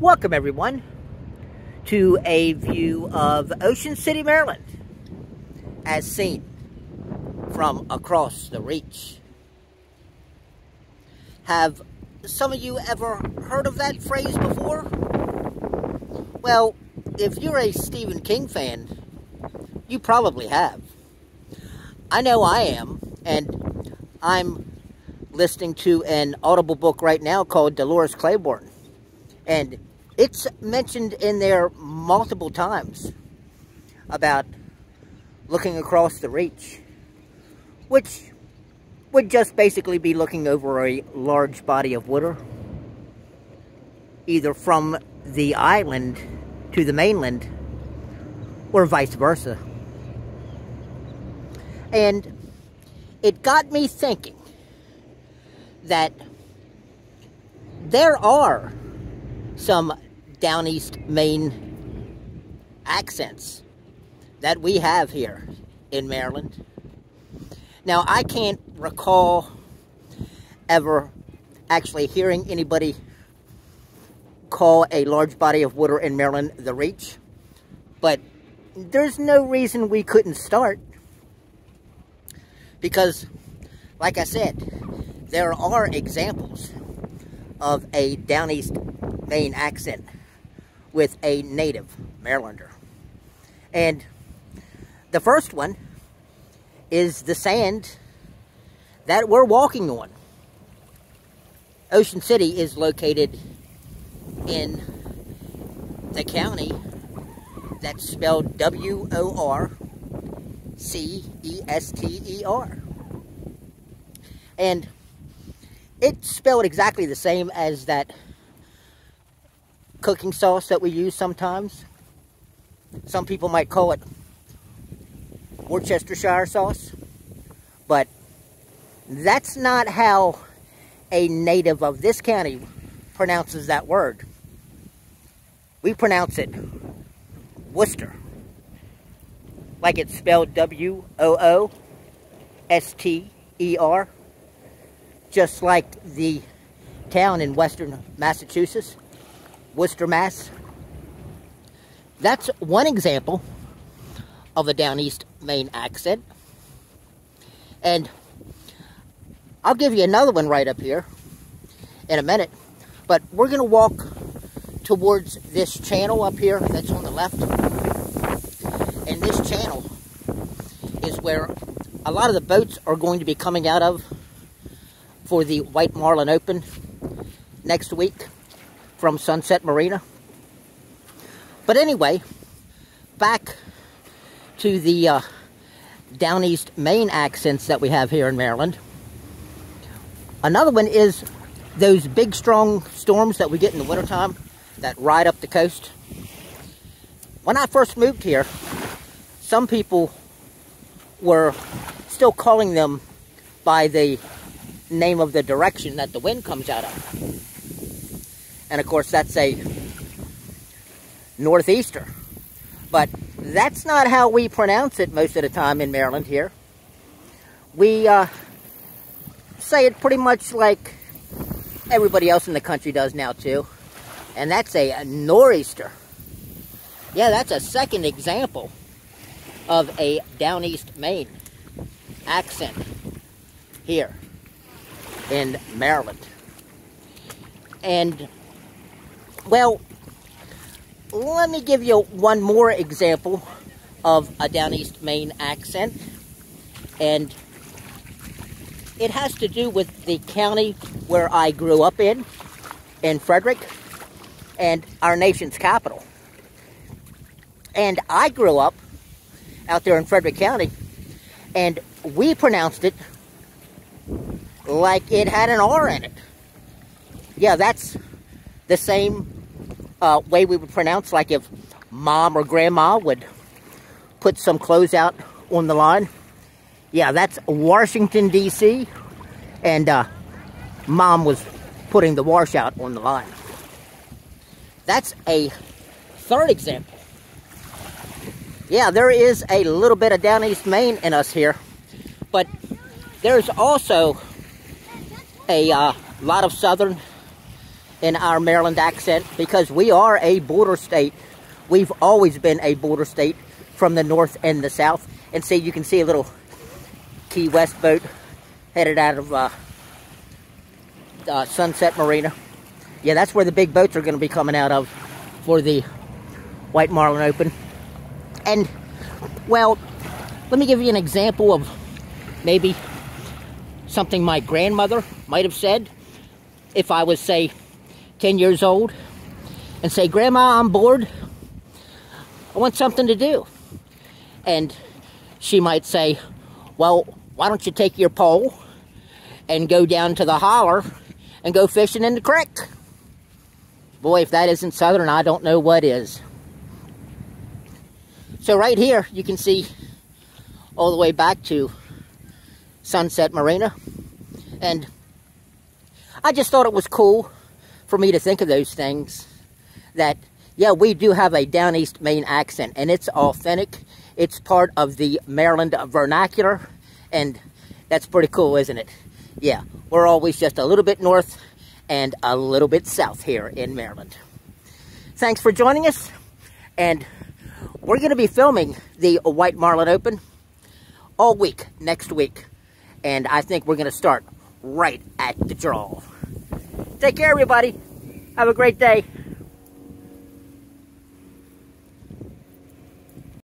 Welcome everyone to a view of Ocean City, Maryland, as seen from across the reach. Have some of you ever heard of that phrase before? Well, if you're a Stephen King fan, you probably have. I know I am, and I'm listening to an Audible book right now called Dolores Claiborne. And it's mentioned in there multiple times about looking across the reach, which would just basically be looking over a large body of water, either from the island to the mainland, or vice versa. And it got me thinking that there are some down east Maine accents that we have here in Maryland. Now, I can't recall ever actually hearing anybody call a large body of water in Maryland the Reach, but there's no reason we couldn't start, because, like I said, there are examples of a down east Maine accent with a native Marylander. And the first one is the sand that we're walking on. Ocean City is located in the county that's spelled W-O-R-C-E-S-T-E-R. And it's spelled exactly the same as that cooking sauce that we use sometimes. Some people might call it Worcestershire sauce, but that's not how a native of this county pronounces that word. We pronounce it Worcester, like it's spelled W-O-O-S-T-E-R, just like the town in western Massachusetts, Worcester, Mass. That's one example of a down east Maine accent. And I'll give you another one right up here in a minute. But we're going to walk towards this channel up here that's on the left. And this channel is where a lot of the boats are going to be coming out of for the White Marlin Open next week from Sunset Marina. But anyway, back to the down east Maine accents that we have here in Maryland. Another one is those big strong storms that we get in the wintertime that ride up the coast. When I first moved here, some people were still calling them by the name of the direction that the wind comes out of. And of course, that's a northeaster. But that's not how we pronounce it most of the time in Maryland here. We say it pretty much like everybody else in the country does now too. And that's a nor'easter. Yeah, that's a second example of a down east Maine accent here in Maryland. And, well, let me give you one more example of a down east Maine accent. And it has to do with the county where I grew up in Frederick, and our nation's capital. And I grew up out there in Frederick County, and we pronounced it like it had an R in it. Yeah, that's the same way we would pronounce, like if mom or grandma would put some clothes out on the line. Yeah, that's Washington, D.C., and mom was putting the wash out on the line. That's a third example. Yeah, there is a little bit of down east Maine in us here, but there's also a lot of southern in our Maryland accent because we are a border state. We've always been a border state from the north and the south. And see, you can see a little Key West boat headed out of Sunset Marina. Yeah, that's where the big boats are going to be coming out of for the White Marlin Open. And, well, let me give you an example of maybe something my grandmother might have said if I was, say, 10 years old and say, Grandma, I'm bored. I want something to do. And she might say, well, why don't you take your pole and go down to the holler and go fishing in the creek? Boy, if that isn't Southern, I don't know what is. So right here, you can see all the way back to Sunset Marina. And I just thought it was cool for me to think of those things. That, yeah, we do have a down east Maine accent, and it's authentic. It's part of the Maryland vernacular, and that's pretty cool, isn't it? Yeah, we're always just a little bit north and a little bit south here in Maryland. Thanks for joining us, and we're going to be filming the White Marlin Open all week, next week. And I think we're going to start right at the draw. Take care, everybody. Have a great day.